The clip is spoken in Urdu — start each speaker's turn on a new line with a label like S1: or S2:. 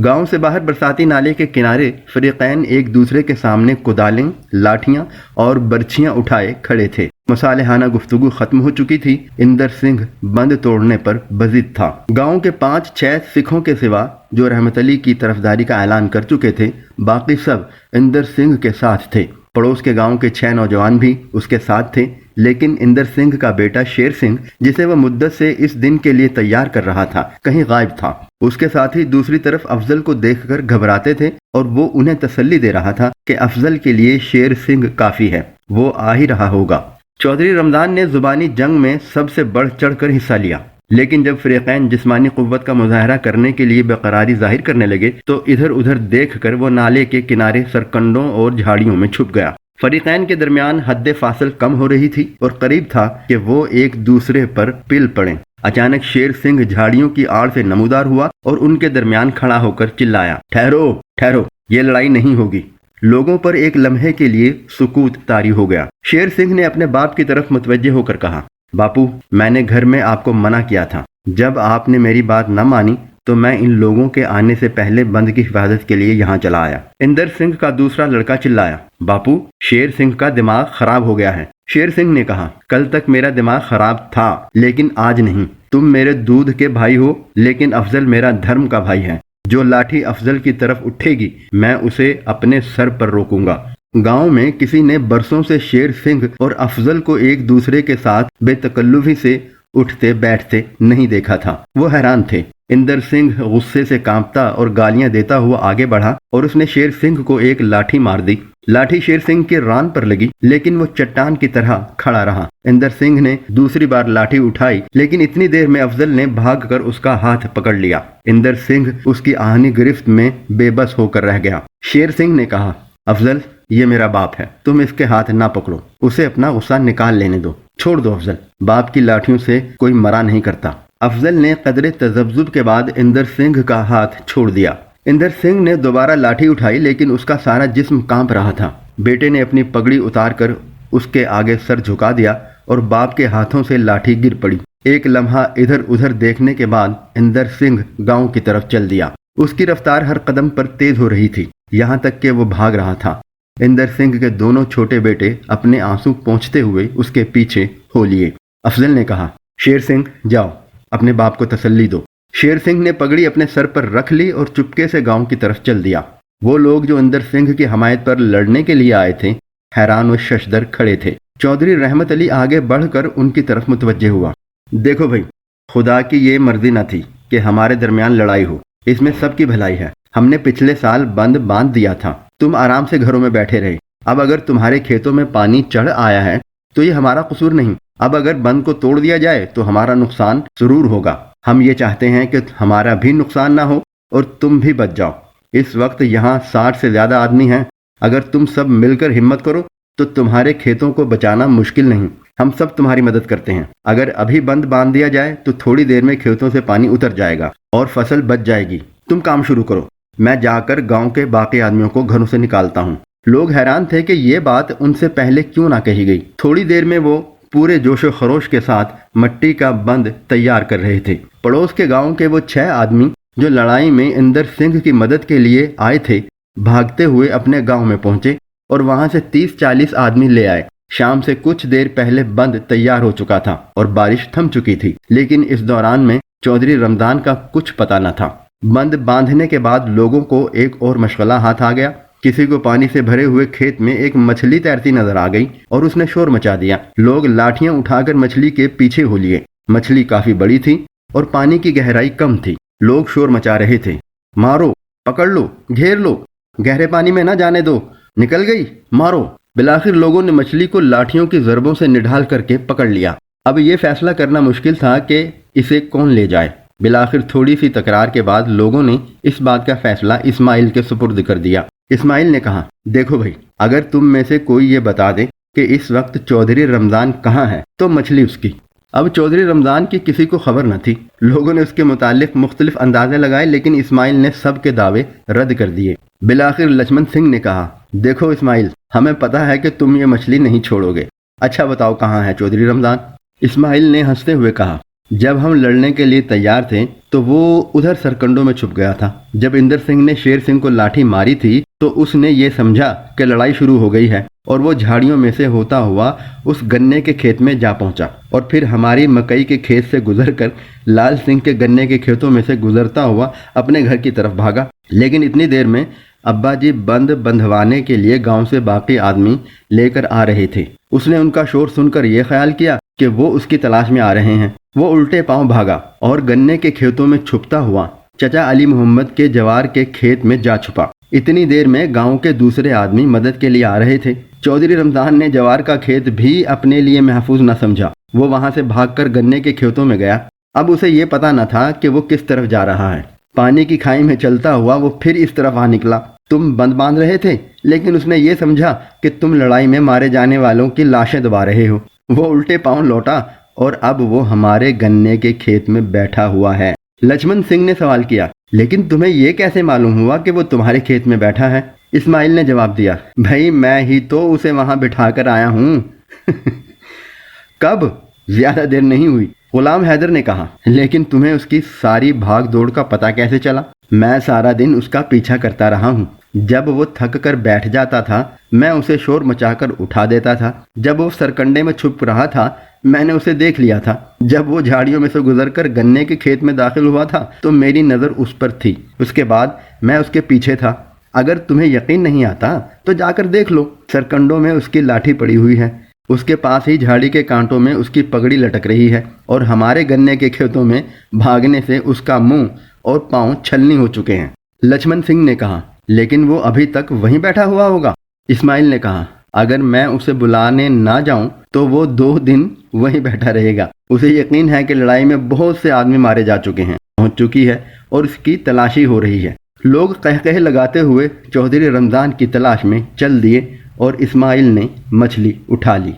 S1: گاؤں سے باہر برساتی نالے کے کنارے فریقین ایک دوسرے کے سامنے کدالیں، لاٹھیاں اور برچھیاں اٹھائے کھڑے تھے۔ مصالحانہ گفتگو ختم ہو چکی تھی۔ اندر سنگھ بند توڑنے پر بضد تھا۔ گاؤں کے 5-6 سکھوں کے سوا جو رحمت علی کی طرفداری کا اعلان کر چکے تھے، باقی سب اندر سنگھ کے ساتھ تھے۔ پڑوس کے گاؤں کے 6 نوجوان بھی اس کے ساتھ تھے، لیکن اندر سنگھ کا بیٹا شیر سنگھ، جسے وہ مدت سے اس دن کے لیے تیار کر رہا تھا، کہیں غائب تھا۔ اس کے ساتھ ہی دوسری طرف افضل کو دیکھ کر گھبراتے تھے اور وہ انہیں تسلی دے رہا تھا کہ افضل کے لیے شیر سنگھ کافی ہے، وہ آ ہی رہا ہوگا۔ چودھری رمضان نے زبانی جنگ میں سب سے بڑھ چڑھ کر حصہ لیا، لیکن جب فریقین جسمانی قوت کا مظاہرہ کرنے کے لیے بیقراری ظاہر کرنے لگے تو ادھر ادھر دیکھ کر وہ نالے کے کنارے سرکنڈوں اور جھاڑیوں میں چھپ گیا۔ فریقین کے درمیان حد فاصل کم ہو رہی تھی اور قریب تھا کہ وہ ایک دوسرے پر پل پڑیں۔ اچانک شیر سنگھ جھاڑیوں کی آڑ سے نمودار ہوا اور ان کے درمیان کھڑا ہو کر چلایا، ٹھہرو ٹھہرو، یہ لڑائی نہیں ہوگی۔ لوگوں پر ایک لمحے کے لیے سکوت طاری ہو گیا۔ شیر سنگھ نے اپنے باپ کی طرف متوجہ ہو کر کہا، باپو، میں نے گھر میں آپ کو منع کیا تھا، جب آپ نے میری بات نہ مانی تو میں ان لوگوں کے آنے سے پہلے بند کی حفاظت کے لیے یہاں چلا آیا۔ اندر سنگھ کا دوسرا لڑکا چلایا، باپو، شیر سنگھ کا دماغ خراب ہو گیا ہے۔ شیر سنگھ نے کہا، کل تک میرا دماغ خراب تھا لیکن آج نہیں۔ تم میرے دودھ کے بھائی ہو لیکن افضل میرا دھرم کا بھائی ہے۔ جو لاٹھی افضل کی طرف اٹھے گی میں اسے اپنے سر پر روکوں گا۔ گاؤں میں کسی نے برسوں سے شیر سنگھ اور افضل کو ایک دوسرے کے ساتھ بے تکلفی سے اٹھتے بیٹھتے نہیں دیکھا تھا۔ وہ حیران تھے۔ اندر سنگھ غصے سے کانپتا اور گالیاں دیتا ہوا آگے بڑھا اور اس نے شیر سنگھ کو ایک لاٹھی مار دی۔ لاٹھی شیر سنگھ کے ران پر لگی لیکن وہ چٹان کی طرح کھڑا رہا۔ اندر سنگھ نے دوسری بار لاٹھی اٹھائی لیکن اتنی دیر میں افضل نے بھاگ کر اس کا ہاتھ پکڑ لیا۔ اندر سنگھ اس کی آہنی گرفت میں بے بس ہو کر رہ گیا۔ شیر سنگھ نے کہا، افضل، یہ میرا باپ ہے، تم اس کے ہاتھ نہ پکڑو، اسے اپنا غصہ نکال لینے دو، چھوڑ دو افضل، باپ کی لاٹھیوں سے کوئی مرا نہیں کرتا۔ افضل نے قدرے تذبذب کے بعد اندر سنگھ کا ہاتھ چھوڑ دیا۔ اندر سنگھ نے دوبارہ لاٹھی اٹھائی لیکن اس کا سارا جسم کانپ رہا تھا۔ بیٹے نے اپنی پگڑی اتار کر اس کے آگے سر جھکا دیا اور باپ کے ہاتھوں سے لاٹھی گر پڑی۔ ایک لمحہ ادھر ادھر دیکھنے کے بعد اندر سنگھ گاؤں کی طرف چل دیا۔ اس کی رفتار ہر قدم پر تیز ہو رہی تھی، یہاں تک کہ وہ بھاگ رہا تھا۔ اندر سنگھ کے دونوں چھوٹے بیٹے اپنے آنسو پونچھتے ہوئے اس کے پیچھے ہو لیے۔ افضل نے کہا، شیر سنگھ، جاؤ، اپنے باپ کو تسلی دو۔ شیر سنگھ نے پگڑی اپنے سر پر رکھ لی اور چپکے سے گاؤں کی طرف چل دیا۔ وہ لوگ جو اندر سنگھ کی حمایت پر لڑنے کے لیے آئے تھے حیران و ششدر کھڑے تھے۔ چودھری رحمت علی آگے بڑھ کر ان کی طرف متوجہ ہوا، دیکھو بھائی، خدا کی یہ مرضی نہ تھی کہ ہمارے درمیان لڑائی ہو، اس میں سب کی بھلائی ہے۔ ہم نے پچھلے سال بند باندھ دیا تھا، تم آرام سے گھروں میں بیٹھے رہے۔ اب اگر تمہارے کھیتوں میں پانی چڑھ آیا ہے تو یہ ہمارا قصور نہیں۔ اب اگر بند کو توڑ دیا جائے تو ہمارا نقصان ضرور ہوگا۔ ہم یہ چاہتے ہیں کہ ہمارا بھی نقصان نہ ہو اور تم بھی بچ جاؤ۔ اس وقت یہاں 60 سے زیادہ آدمی ہیں، اگر تم سب مل کر ہمت کرو تو تمہارے کھیتوں کو بچانا مشکل نہیں۔ ہم سب تمہاری مدد کرتے ہیں۔ اگر ابھی بند باندھ دیا جائے تو تھوڑی دیر میں کھیتوں سے پانی اتر جائے گا اور فصل بچ جائے گی۔ تم کام شروع کرو، میں جا کر گاؤں کے باقی آدمیوں کو گھروں سے نکالتا ہوں۔ لوگ حیران تھے کہ یہ بات ان سے پہلے کیوں نہ کہی گئی۔ تھوڑی دیر میں وہ پورے جوش و خروش کے ساتھ مٹی کا بند تیار کر رہے تھے۔ پڑوس کے گاؤں کے وہ 6 آدمی جو لڑائی میں اندر سنگھ کی مدد کے لیے آئے تھے بھاگتے ہوئے اپنے گاؤں میں پہنچے اور وہاں سے 30-40 آدمی لے آئے۔ شام سے کچھ دیر پہلے بند تیار ہو چکا تھا اور بارش تھم چکی تھی، لیکن اس دوران میں چودھری رمضان کا کچھ پتہ نہ تھا۔ بند باندھنے کے بعد لوگوں کو ایک اور مشغلہ ہاتھ آ گیا۔ کسی کو پانی سے بھرے ہوئے کھیت میں ایک مچھلی تیرتی نظر آ گئی اور اس نے شور مچا دیا۔ لوگ لاٹھیاں اٹھا کر مچھلی کے پیچھے ہو لیے۔ مچھلی کافی بڑی تھی اور پانی کی گہرائی کم تھی۔ لوگ شور مچا رہے تھے، مارو، پکڑ لو، گھیر لو، گہرے پانی میں نہ جانے دو، نکل گئی، مارو۔ بالآخر لوگوں نے مچھلی کو لاٹھیوں کی ضربوں سے نڈھال کر کے پکڑ لیا۔ اب یہ فیصلہ کرنا مشکل تھا کہ اسے کون لے جائے۔ بالآخر تھوڑی سی تکرار کے بعد لوگوں نے اس بات کا فیصلہ اسماعیل کے سپرد کر دیا۔ اسماعیل نے کہا، دیکھو بھائی، اگر تم میں سے کوئی یہ بتا دے کہ اس وقت چودھری رمضان کہاں ہے تو مچھلی اس کی۔ اب چودھری رمضان کی کسی کو خبر نہ تھی۔ لوگوں نے اس کے متعلق مختلف اندازے لگائے لیکن اسماعیل نے سب کے دعوے رد کر دیے۔ بالآخر لچمن سنگھ نے کہا، دیکھو اسماعیل، ہمیں پتہ ہے کہ تم یہ مچھلی نہیں چھوڑو گے۔ اچھا بتاؤ کہاں ہے چودھری رمضان؟ اسماعیل نے ہنستے ہوئے کہا، جب ہم لڑنے کے لیے تیار تھے تو وہ ادھر سرکنڈوں میں چھپ گیا تھا۔ جب اندر سنگھ نے شیر سنگھ کو لاٹھی ماری تھی تو اس نے یہ سمجھا کہ لڑائی شروع ہو گئی ہے اور وہ جھاڑیوں میں سے ہوتا ہوا اس گنے کے کھیت میں جا پہنچا اور پھر ہماری مکئی کے کھیت سے گزر کر لال سنگھ کے گنے کے کھیتوں میں سے گزرتا ہوا اپنے گھر کی طرف بھاگا۔ لیکن اتنی دیر میں ابا جی بند بندھوانے کے لیے گاؤں سے باقی آدمی لے کر آ رہے تھے۔ اس نے ان کا شور سن کر یہ خیال کیا کہ وہ اس کی تلاش میں آ رہے ہیں۔ وہ الٹے پاؤں بھاگا اور گنے کے کھیتوں میں چھپتا ہوا چچا علی محمد کے جوار کے کھیت میں جا چھپا۔ اتنی دیر میں گاؤں کے دوسرے آدمی مدد کے لیے آ رہے تھے۔ چودھری رمضان نے جوار کا کھیت بھی اپنے لیے محفوظ نہ سمجھا۔ وہ وہاں سے بھاگ کر گنے کے کھیتوں میں گیا۔ اب اسے یہ پتا نہ تھا کہ وہ کس طرف جا رہا ہے۔ پانی کی کھائی میں چلتا ہوا وہ پھر اس طرف آ نکلا۔ تم بند باندھ رہے تھے، لیکن اس نے یہ سمجھا کہ تم لڑائی میں مارے جانے والوں کی لاشیں دبا رہے ہو۔ وہ الٹے پاؤں لوٹا اور اب وہ ہمارے گنے کے کھیت میں بیٹھا ہوا ہے۔ لچھمن سنگھ نے سوال کیا، لیکن تمہیں یہ کیسے معلوم ہوا کہ وہ تمہارے کھیت میں بیٹھا ہے؟ اسماعیل نے جواب دیا، بھائی میں ہی تو اسے وہاں بٹھا کر آیا ہوں۔ کب؟ زیادہ دیر نہیں ہوئی، غلام حیدر نے کہا۔ لیکن تمہیں اس کی ساری بھاگ دوڑ کا پتہ کیسے چلا؟ میں سارا دن اس کا پیچھا کرتا رہا ہوں۔ جب وہ تھک کر بیٹھ جاتا تھا میں اسے شور مچا کر اٹھا دیتا تھا۔ جب وہ سرکنڈے میں چھپ رہا تھا میں نے اسے دیکھ لیا تھا۔ جب وہ جھاڑیوں میں سے گزر کر گنے کے کھیت میں داخل ہوا تھا تو میری نظر اس پر تھی۔ اس کے بعد میں اس کے پیچھے تھا۔ اگر تمہیں یقین نہیں آتا تو جا کر دیکھ لو، سرکنڈوں میں اس کی لاٹھی پڑی ہوئی ہے، اس کے پاس ہی جھاڑی کے کانٹوں میں اس کی پگڑی لٹک رہی ہے، اور ہمارے گنے کے کھیتوں میں بھاگنے سے اس کا منہ اور پاؤں چھلنی ہو چکے ہیں۔ لچھمن سنگھ نے کہا، لیکن وہ ابھی تک وہیں بیٹھا ہوا ہوگا۔ اسماعیل نے کہا، اگر میں اسے بلانے نہ جاؤں تو وہ 2 دن وہیں بیٹھا رہے گا۔ اسے یقین ہے کہ لڑائی میں بہت سے آدمی مارے جا چکے ہیں، پہنچ چکی ہے اور اس کی تلاشی ہو رہی ہے۔ لوگ قہقہے لگاتے ہوئے چودھری رمضان کی تلاش میں چل دیے اور اسماعیل نے مچھلی اٹھا لی۔